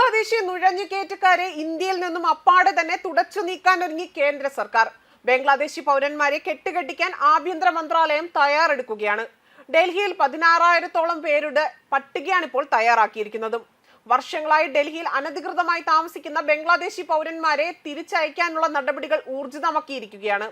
ബംഗ്ലാദേശി നുഴഞ്ഞുകയറ്റക്കാരെ ഇന്ത്യയിൽ നിന്നും അപ്പാടെ തന്നെ തുടച്ചു നീക്കാനൊരുങ്ങി കേന്ദ്ര സർക്കാർ. ബംഗ്ലാദേശി പൗരന്മാരെ കെട്ടുകെട്ടിക്കാൻ ആഭ്യന്തര മന്ത്രാലയം തയ്യാറെടുക്കുകയാണ്. ഡൽഹിയിൽ 16,000-ഓളം പേരുടെ പട്ടികയാണ് ഇപ്പോൾ തയ്യാറാക്കിയിരിക്കുന്നതും. വർഷങ്ങളായി ഡൽഹിയിൽ അനധികൃതമായി താമസിക്കുന്ന ബംഗ്ലാദേശി പൗരന്മാരെ തിരിച്ചയക്കാനുള്ള നടപടികൾ ഊർജിതമാക്കിയിരിക്കുകയാണ്.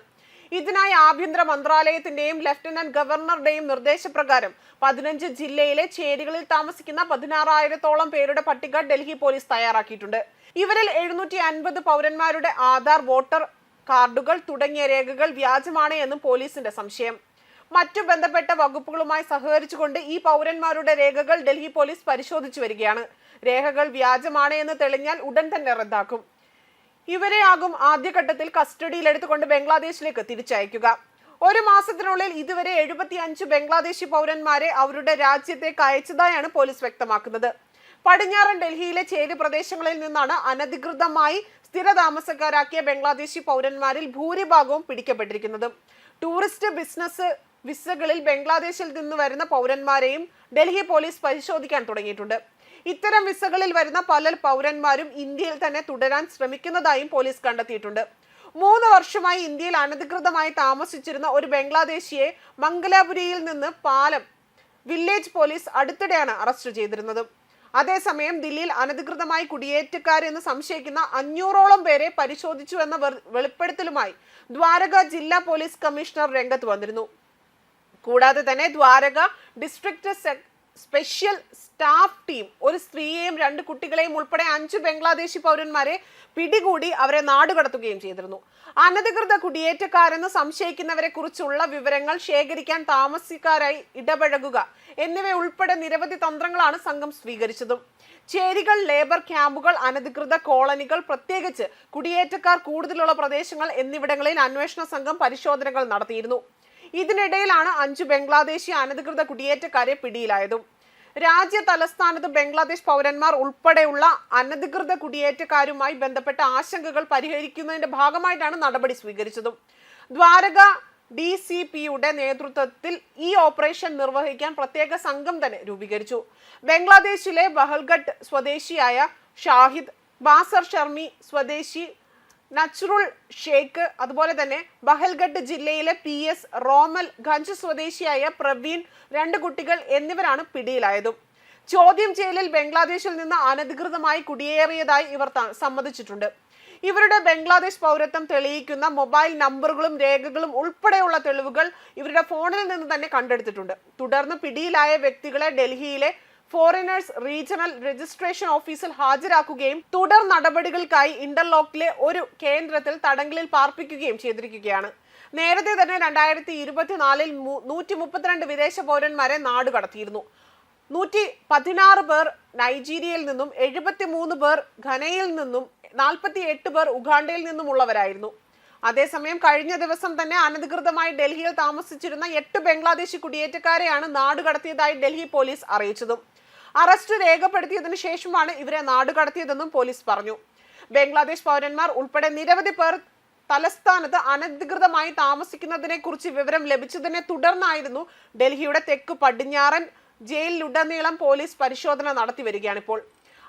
ഇതിനായി ആഭ്യന്തര മന്ത്രാലയത്തിന്റെയും ലഫ്റ്റനന്റ് ഗവർണറുടെയും നിർദ്ദേശപ്രകാരം 15 ജില്ലയിലെ ചേരികളിൽ താമസിക്കുന്ന 16,000-ഓളം പേരുടെ പട്ടിക ഡൽഹി പോലീസ് തയ്യാറാക്കിയിട്ടുണ്ട്. ഇവരിൽ 750 പൗരന്മാരുടെ ആധാർ, വോട്ടർ കാർഡുകൾ തുടങ്ങിയ രേഖകൾ വ്യാജമാണ് എന്നും പോലീസിന്റെ സംശയം. മറ്റു ബന്ധപ്പെട്ട വകുപ്പുകളുമായി സഹകരിച്ചുകൊണ്ട് ഈ പൗരന്മാരുടെ രേഖകൾ ഡൽഹി പോലീസ് പരിശോധിച്ചു വരികയാണ്. രേഖകൾ വ്യാജമാണ് എന്ന് തെളിഞ്ഞാൽ ഉടൻ തന്നെ റദ്ദാക്കും. ഇവരെയാകും ആദ്യഘട്ടത്തിൽ കസ്റ്റഡിയിലെടുത്തുകൊണ്ട് ബംഗ്ലാദേശിലേക്ക് തിരിച്ചയക്കുക. ഒരു മാസത്തിനുള്ളിൽ ഇതുവരെ 75 ബംഗ്ലാദേശി പൗരന്മാരെ അവരുടെ രാജ്യത്തേക്ക് അയച്ചതായാണ് പോലീസ് വ്യക്തമാക്കുന്നത്. പടിഞ്ഞാറൻ ഡൽഹിയിലെ ചേരി പ്രദേശങ്ങളിൽ നിന്നാണ് അനധികൃതമായി സ്ഥിരതാമസക്കാരാക്കിയ ബംഗ്ലാദേശി പൗരന്മാരിൽ ഭൂരിഭാഗവും പിടിക്കപ്പെട്ടിരിക്കുന്നത്. ടൂറിസ്റ്റ്, ബിസിനസ് വിസകളിൽ ബംഗ്ലാദേശിൽ നിന്ന് വരുന്ന പൗരന്മാരെയും ഡൽഹി പോലീസ് പരിശോധിക്കാൻ തുടങ്ങിയിട്ടുണ്ട്. ഇത്തരം വിസകളിൽ വരുന്ന പല പൗരന്മാരും ഇന്ത്യയിൽ തന്നെ തുടരാൻ ശ്രമിക്കുന്നതായും പോലീസ് കണ്ടെത്തിയിട്ടുണ്ട്. 3 വർഷമായി ഇന്ത്യയിൽ അനധികൃതമായി താമസിച്ചിരുന്ന ഒരു ബംഗ്ലാദേശിയെ മംഗലാപുരിയിൽ നിന്ന് പാലം വില്ലേജ് പോലീസ് അടുത്തിടെയാണ് അറസ്റ്റ് ചെയ്തിരുന്നത്. അതേസമയം ദില്ലിയിൽ അനധികൃതമായി കുടിയേറ്റക്കാരെന്ന് സംശയിക്കുന്ന 500-ഓളം പേരെ പരിശോധിച്ചുവെന്ന വെളിപ്പെടുത്തലുമായി ദ്വാരക ജില്ലാ പോലീസ് കമ്മീഷണർ രംഗത്ത് വന്നിരുന്നു. കൂടാതെ തന്നെ Dwarka district special staff team ഒരു സ്ത്രീയെയും 2 കുട്ടികളെയും ഉൾപ്പെടെ 5 ബംഗ്ലാദേശി പൗരന്മാരെ പിടികൂടി അവരെ നാടുകടത്തുകയും ചെയ്തിരുന്നു. അനധികൃത കുടിയേറ്റക്കാരെന്ന് സംശയിക്കുന്നവരെ കുറിച്ചുള്ള വിവരങ്ങൾ ശേഖരിക്കാൻ താമസക്കാരായി ഇടപഴകുക എന്നിവ ഉൾപ്പെടെ നിരവധി തന്ത്രങ്ങളാണ് സംഘം സ്വീകരിച്ചതും. ചേരികൾ, ലേബർ ക്യാമ്പുകൾ, അനധികൃത കോളനികൾ, പ്രത്യേകിച്ച് കുടിയേറ്റക്കാർ കൂടുതലുള്ള പ്രദേശങ്ങൾ എന്നിവിടങ്ങളിൽ അന്വേഷണ സംഘം പരിശോധനകൾ നടത്തിയിരുന്നു. ഇതിനിടയിലാണ് 5 ബംഗ്ലാദേശി അനധികൃത കുടിയേറ്റക്കാരെ പിടിയിലായതും. രാജ്യ തലസ്ഥാനത്ത് ബംഗ്ലാദേശ് പൗരന്മാർ ഉൾപ്പെടെയുള്ള അനധികൃത കുടിയേറ്റക്കാരുമായി ബന്ധപ്പെട്ട ആശങ്കകൾ പരിഹരിക്കുന്നതിന്റെ ഭാഗമായിട്ടാണ് നടപടി സ്വീകരിച്ചതും. ദ്വാരക DCPയുടെ നേതൃത്വത്തിൽ ഈ ഓപ്പറേഷൻ നിർവഹിക്കാൻ പ്രത്യേക സംഘം തന്നെ രൂപീകരിച്ചു. ബംഗ്ലാദേശിലെ ബഹൽഗഡ് സ്വദേശിയായ ഷാഹിദ്, ബാസർ ഷർമി സ്വദേശി നച്രുൾ ഷേഖ്, അതുപോലെ തന്നെ ബഹൽഗഡ് ജില്ലയിലെ PS റോമൽ ഗഞ്ച് സ്വദേശിയായ പ്രവീൺ, 2 കുട്ടികൾ എന്നിവരാണ് പിടിയിലായതും. ചോദ്യം ചെയ്യലിൽ ബംഗ്ലാദേശിൽ നിന്ന് അനധികൃതമായി കുടിയേറിയതായി ഇവർ സമ്മതിച്ചിട്ടുണ്ട്. ഇവരുടെ ബംഗ്ലാദേശ് പൗരത്വം തെളിയിക്കുന്ന മൊബൈൽ നമ്പറുകളും രേഖകളും ഉൾപ്പെടെയുള്ള തെളിവുകൾ ഇവരുടെ ഫോണിൽ നിന്ന് തന്നെ കണ്ടെടുത്തിട്ടുണ്ട്. തുടർന്ന് പിടിയിലായ വ്യക്തികളെ ഡൽഹിയിലെ ഫോറിനേഴ്സ് റീജിയണൽ രജിസ്ട്രേഷൻ ഓഫീസിൽ ഹാജരാക്കുകയും തുടർ നടപടികൾക്കായി ഇന്റർലോക്കിലെ ഒരു കേന്ദ്രത്തിൽ തടങ്കലിൽ പാർപ്പിക്കുകയും ചെയ്തിരിക്കുകയാണ്. നേരത്തെ തന്നെ 2024-ൽ 132 വിദേശ പൗരന്മാരെ നാടുകടത്തിയിരുന്നു. 116 പേർ നൈജീരിയയിൽ നിന്നും, 73 പേർ ഘനയിൽ നിന്നും, 48 പേർ ഉഗാണ്ടയിൽ നിന്നുമുള്ളവരായിരുന്നു. അതേസമയം കഴിഞ്ഞ ദിവസം തന്നെ അനധികൃതമായി ഡൽഹിയിൽ താമസിച്ചിരുന്ന 8 ബംഗ്ലാദേശി കുടിയേറ്റക്കാരെയാണ് നാടുകടത്തിയതായി ഡൽഹി പോലീസ് അറിയിച്ചതും. അറസ്റ്റ് രേഖപ്പെടുത്തിയതിനു ശേഷമാണ് ഇവരെ നാടുകടത്തിയതെന്നും പോലീസ് പറഞ്ഞു. ബംഗ്ലാദേശ് പൗരന്മാർ ഉൾപ്പെടെ നിരവധി പേർ തലസ്ഥാനത്ത് അനധികൃതമായി താമസിക്കുന്നതിനെ കുറിച്ച് വിവരം ലഭിച്ചതിനെ തുടർന്നായിരുന്നു ഡൽഹിയുടെ തെക്ക് പടിഞ്ഞാറൻ ജയിലിലുടനീളം പോലീസ് പരിശോധന നടത്തി വരികയാണിപ്പോൾ.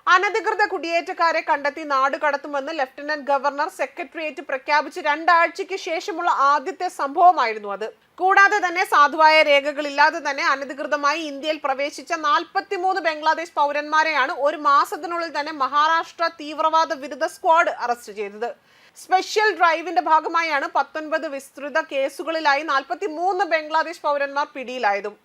അനധികൃത കുടിയേറ്റക്കാരെ കണ്ടെത്തി നാടുകടത്തുമെന്ന് ലഫ്റ്റനന്റ് ഗവർണർ സെക്രട്ടേറിയറ്റ് പ്രഖ്യാപിച്ച് 2 ആഴ്ചയ്ക്ക് ശേഷമുള്ള ആദ്യത്തെ സംഭവമായിരുന്നു അത്. കൂടാതെ തന്നെ സാധുവായ രേഖകളില്ലാതെ തന്നെ അനധികൃതമായി ഇന്ത്യയിൽ പ്രവേശിച്ച 43 ബംഗ്ലാദേശ് പൗരന്മാരെയാണ് ഒരു മാസത്തിനുള്ളിൽ തന്നെ മഹാരാഷ്ട്ര തീവ്രവാദ വിരുദ്ധ സ്ക്വാഡ് അറസ്റ്റ് ചെയ്തത്. സ്പെഷ്യൽ ഡ്രൈവിന്റെ ഭാഗമായാണ് 19 വിസ്തൃത കേസുകളിലായി 43 ബംഗ്ലാദേശ് പൗരന്മാർ പിടിയിലായതും.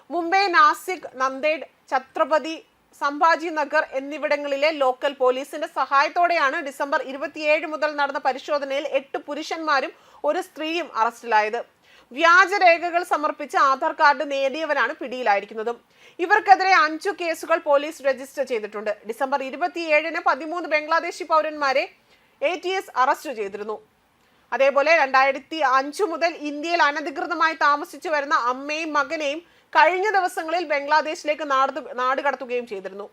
മുംബൈ, നാസിക്, നന്ദേഡ്, ഛത്രപതി സംഭാജി നഗർ എന്നിവിടങ്ങളിലെ ലോക്കൽ പോലീസിന്റെ സഹായത്തോടെയാണ് ഡിസംബർ 27 മുതൽ നടന്ന പരിശോധനയിൽ 8 പുരുഷന്മാരും ഒരു സ്ത്രീയും അറസ്റ്റിലായത്. വ്യാജരേഖകൾ സമർപ്പിച്ച് ആധാർ കാർഡ് നേടിയവരാണ് പിടിയിലായിരിക്കുന്നതും. ഇവർക്കെതിരെ 5 കേസുകൾ പോലീസ് രജിസ്റ്റർ ചെയ്തിട്ടുണ്ട്. ഡിസംബർ 27-ന് 13 ബംഗ്ലാദേശി പൗരന്മാരെ ATS അറസ്റ്റ് ചെയ്തിരുന്നു. അതേപോലെ 2005 മുതൽ ഇന്ത്യയിൽ അനധികൃതമായി താമസിച്ചു വരുന്ന അമ്മയും മകനെയും കഴിഞ്ഞ ദിവസങ്ങളിൽ ബംഗ്ലാദേശിലേക്ക് നാടുകടത്തുകയും ചെയ്തിരുന്നു.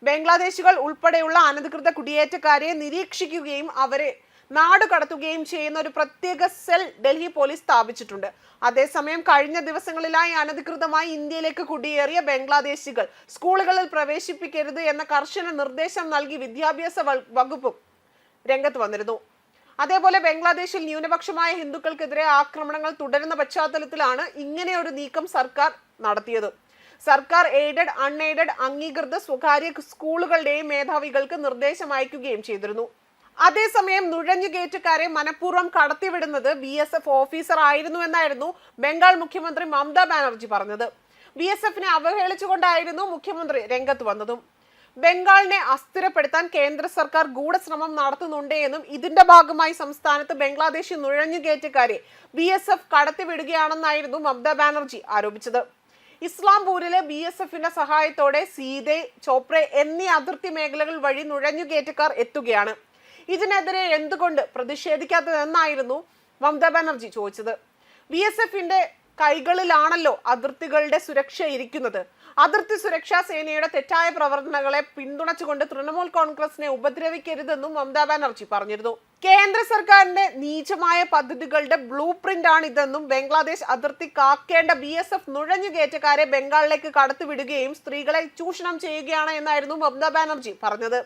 ബംഗ്ലാദേശികൾ ഉൾപ്പെടെയുള്ള അനധികൃത കുടിയേറ്റക്കാരെ നിരീക്ഷിക്കുകയും അവരെ നാട് കടത്തുകയും ചെയ്യുന്ന ഒരു പ്രത്യേക സെൽ ഡൽഹി പോലീസ് സ്ഥാപിച്ചിട്ടുണ്ട്. അതേസമയം കഴിഞ്ഞ ദിവസങ്ങളിലായി അനധികൃതമായി ഇന്ത്യയിലേക്ക് കുടിയേറിയ ബംഗ്ലാദേശികൾ സ്കൂളുകളിൽ പ്രവേശിപ്പിക്കരുത് എന്ന കർശന നിർദ്ദേശം നൽകി വിദ്യാഭ്യാസ വകുപ്പും രംഗത്ത് വന്നിരുന്നു. അതേപോലെ ബംഗ്ലാദേശിൽ ന്യൂനപക്ഷമായ ഹിന്ദുക്കൾക്കെതിരെ ആക്രമണങ്ങൾ തുടരുന്ന പശ്ചാത്തലത്തിലാണ് ഇങ്ങനെ ഒരു നീക്കം സർക്കാർ നടത്തിയത്. സർക്കാർ എയ്ഡഡ്, അൺഎയ്ഡഡ്, അംഗീകൃത സ്വകാര്യ സ്കൂളുകളുടെയും മേധാവികൾക്ക് നിർദ്ദേശം അയക്കുകയും ചെയ്തിരുന്നു. അതേസമയം നുഴഞ്ഞുകയറ്റക്കാരെ മനഃപൂർവ്വം കടത്തിവിടുന്നത് BSF ഓഫീസർ ആയിരുന്നു എന്നായിരുന്നു ബംഗാൾ മുഖ്യമന്ത്രി മമതാ ബാനർജി പറഞ്ഞത്. BSFനെ അവഹേളിച്ചുകൊണ്ടായിരുന്നു മുഖ്യമന്ത്രി രംഗത്ത് വന്നതും. ബംഗാളിനെ അസ്ഥിരപ്പെടുത്താൻ കേന്ദ്ര സർക്കാർ ഗൂഢശ്രമം നടത്തുന്നുണ്ട് എന്നും ഇതിന്റെ ഭാഗമായി സംസ്ഥാനത്ത് ബംഗ്ലാദേശി നുഴഞ്ഞുകയറ്റക്കാരെ BSF കടത്തിവിടുകയാണെന്നായിരുന്നു മമതാ ബാനർജി ആരോപിച്ചത്. ഇസ്ലാംപൂരിലെ BSFന്റെ സഹായത്തോടെ സീതെ, ചോപ്രെ എന്നീ അതിർത്തി മേഖലകൾ വഴി നുഴഞ്ഞുകയറ്റക്കാർ എത്തുകയാണ്. ഇതിനെതിരെ എന്തുകൊണ്ട് പ്രതിഷേധിക്കാത്തതെന്നായിരുന്നു മമതാ ബാനർജി ചോദിച്ചത്. BSFന്റെ കൈകളിലാണല്ലോ അതിർത്തികളുടെ സുരക്ഷ ഇരിക്കുന്നത്. അതിർത്തി സുരക്ഷാ സേനയുടെ തെറ്റായ പ്രവർത്തനങ്ങളെ പിന്തുണച്ചുകൊണ്ട് തൃണമൂൽ കോൺഗ്രസിനെ ഉപദ്രവിക്കരുതെന്നും മമതാ ബാനർജി പറഞ്ഞിരുന്നു. കേന്ദ്ര സർക്കാരിന്റെ നീചമായ പദ്ധതികളുടെ ബ്ലൂ പ്രിന്റ് ആണ് ഇതെന്നും ബംഗ്ലാദേശ് അതിർത്തി കാക്കേണ്ട BSF നുഴഞ്ഞുകയറ്റക്കാരെ ബംഗാളിലേക്ക് കടത്തിവിടുകയും സ്ത്രീകളെ ചൂഷണം ചെയ്യുകയാണ് എന്നായിരുന്നു മമതാ ബാനർജി പറഞ്ഞത്.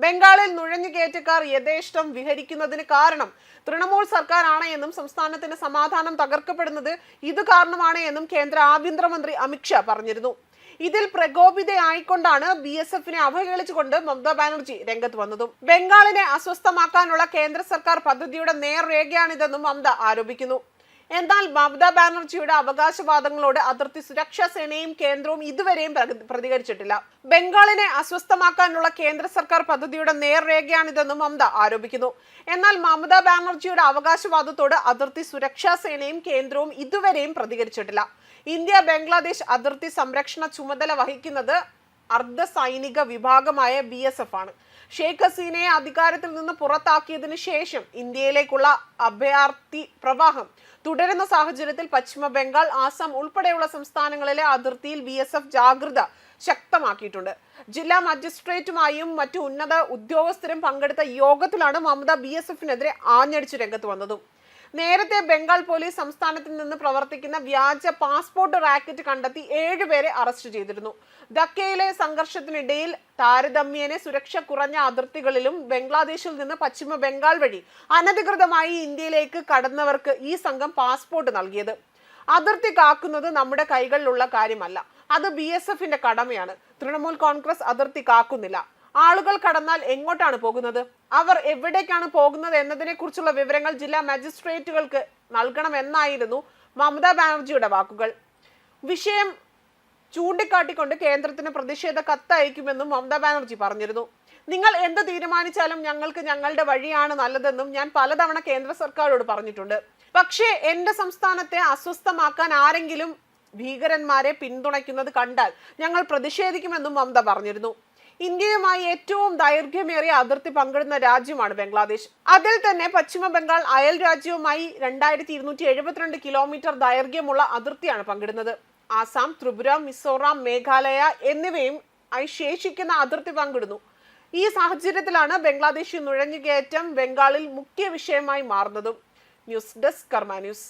ബംഗാളിൽ നുഴഞ്ഞുകയറ്റക്കാർ യഥേഷ്ടം വിഹരിക്കുന്നതിന് കാരണം തൃണമൂൽ സർക്കാരാണ് എന്നും സംസ്ഥാനത്തിന്റെ സമാധാനം തകർക്കപ്പെടുന്നത് ഇത് കാരണമാണ് എന്നും കേന്ദ്ര ആഭ്യന്തരമന്ത്രി അമിത്ഷാ പറഞ്ഞിരുന്നു. ഇതിൽ പ്രകോപിതയായിക്കൊണ്ടാണ് BSFനെ അവഹേളിച്ചുകൊണ്ട് മമതാ ബാനർജി രംഗത്ത് വന്നതും. ബംഗാളിനെ അസ്വസ്ഥമാക്കാനുള്ള കേന്ദ്ര സർക്കാർ പദ്ധതിയുടെ നേർരേഖയാണിതെന്നും മമത ആരോപിക്കുന്നു. എന്നാൽ മമതാ ബാനർജിയുടെ അവകാശവാദങ്ങളോട് അതിർത്തി സുരക്ഷാ സേനയും കേന്ദ്രവും ഇതുവരെയും പ്രതികരിച്ചിട്ടില്ല. ബംഗാളിനെ അസ്വസ്ഥമാക്കാനുള്ള കേന്ദ്ര സർക്കാർ പദ്ധതിയുടെ നേർരേഖയാണിതെന്നും മമത ആരോപിക്കുന്നു. എന്നാൽ മമതാ ബാനർജിയുടെ അവകാശവാദത്തോട് അതിർത്തി സുരക്ഷാ സേനയും കേന്ദ്രവും ഇതുവരെയും പ്രതികരിച്ചിട്ടില്ല. ഇന്ത്യ ബംഗ്ലാദേശ് അതിർത്തി സംരക്ഷണ ചുമതല വഹിക്കുന്നത് അർദ്ധ സൈനിക വിഭാഗമായ BSF ആണ്. ഷെയ്ഖ് ഹസീനയെ അധികാരത്തിൽ നിന്ന് പുറത്താക്കിയതിനു ശേഷം ഇന്ത്യയിലേക്കുള്ള അഭയാർത്ഥി പ്രവാഹം തുടരുന്ന സാഹചര്യത്തിൽ പശ്ചിമ ബംഗാൾ, ആസാം ഉൾപ്പെടെയുള്ള സംസ്ഥാനങ്ങളിലെ അതിർത്തിയിൽ BSF ജാഗ്രത ശക്തമാക്കിയിട്ടുണ്ട്. ജില്ലാ മജിസ്ട്രേറ്റുമായും മറ്റു ഉന്നത ഉദ്യോഗസ്ഥരും പങ്കെടുത്ത യോഗത്തിലാണ് മമത BSFനെതിരെ ആഞ്ഞടിച്ചു രംഗത്ത് വന്നതും. നേരത്തെ ബംഗാൾ പോലീസ് സംസ്ഥാനത്തിൽ നിന്ന് പ്രവർത്തിക്കുന്ന വ്യാജ പാസ്പോർട്ട് റാക്കറ്റ് കണ്ടെത്തി 7 പേരെ അറസ്റ്റ് ചെയ്തിരുന്നു. ധക്കയിലെ സംഘർഷത്തിനിടയിൽ താരതമ്യേന സുരക്ഷ കുറഞ്ഞ അതിർത്തികളിലും ബംഗ്ലാദേശിൽ നിന്ന് പശ്ചിമ ബംഗാൾ വഴി അനധികൃതമായി ഇന്ത്യയിലേക്ക് കടന്നവർക്ക് ഈ സംഘം പാസ്പോർട്ട് നൽകിയത്. അതിർത്തി കാക്കുന്നത് നമ്മുടെ കൈകളിലുള്ള കാര്യമല്ല, അത് BSFന്റെ കടമയാണ്. തൃണമൂൽ കോൺഗ്രസ് അതിർത്തി കാക്കുന്നില്ല. ആളുകൾ കടന്നാൽ എങ്ങോട്ടാണ് പോകുന്നത്, അവർ എവിടേക്കാണ് പോകുന്നത് എന്നതിനെ കുറിച്ചുള്ള വിവരങ്ങൾ ജില്ലാ മജിസ്ട്രേറ്റുകൾക്ക് നൽകണമെന്നായിരുന്നു മമതാ ബാനർജിയുടെ വാക്കുകൾ. വിഷയം ചൂണ്ടിക്കാട്ടിക്കൊണ്ട് കേന്ദ്രത്തിന് പ്രതിഷേധ കത്ത് അയക്കുമെന്നും മമതാ ബാനർജി പറഞ്ഞിരുന്നു. നിങ്ങൾ എന്ത് തീരുമാനിച്ചാലും ഞങ്ങൾക്ക് ഞങ്ങളുടെ വഴിയാണ് നല്ലതെന്നും ഞാൻ പലതവണ കേന്ദ്ര സർക്കാരോട് പറഞ്ഞിട്ടുണ്ട്. പക്ഷേ എന്റെ സംസ്ഥാനത്തെ അസ്വസ്ഥമാക്കാൻ ആരെങ്കിലും ഭീകരന്മാരെ പിന്തുണയ്ക്കുന്നത് കണ്ടാൽ ഞങ്ങൾ പ്രതിഷേധിക്കുമെന്നും മമത പറഞ്ഞിരുന്നു. ഇന്ത്യയുമായി ഏറ്റവും ദൈർഘ്യമേറിയ അതിർത്തി പങ്കിടുന്ന രാജ്യമാണ് ബംഗ്ലാദേശ്. അതിൽ തന്നെ പശ്ചിമ ബംഗാൾ അയൽ രാജ്യവുമായി 2272 കിലോമീറ്റർ ദൈർഘ്യമുള്ള അതിർത്തിയാണ് പങ്കിടുന്നത്. ആസാം, ത്രിപുര, മിസോറാം, മേഘാലയ എന്നിവയും ശേഷിക്കുന്ന അതിർത്തി പങ്കിടുന്നു. ഈ സാഹചര്യത്തിലാണ് ബംഗ്ലാദേശി നുഴഞ്ഞുകയറ്റം ബംഗാളിൽ മുഖ്യ വിഷയമായി മാറുന്നതും. ന്യൂസ് ഡെസ്ക് കർമ്മ ന്യൂസ്.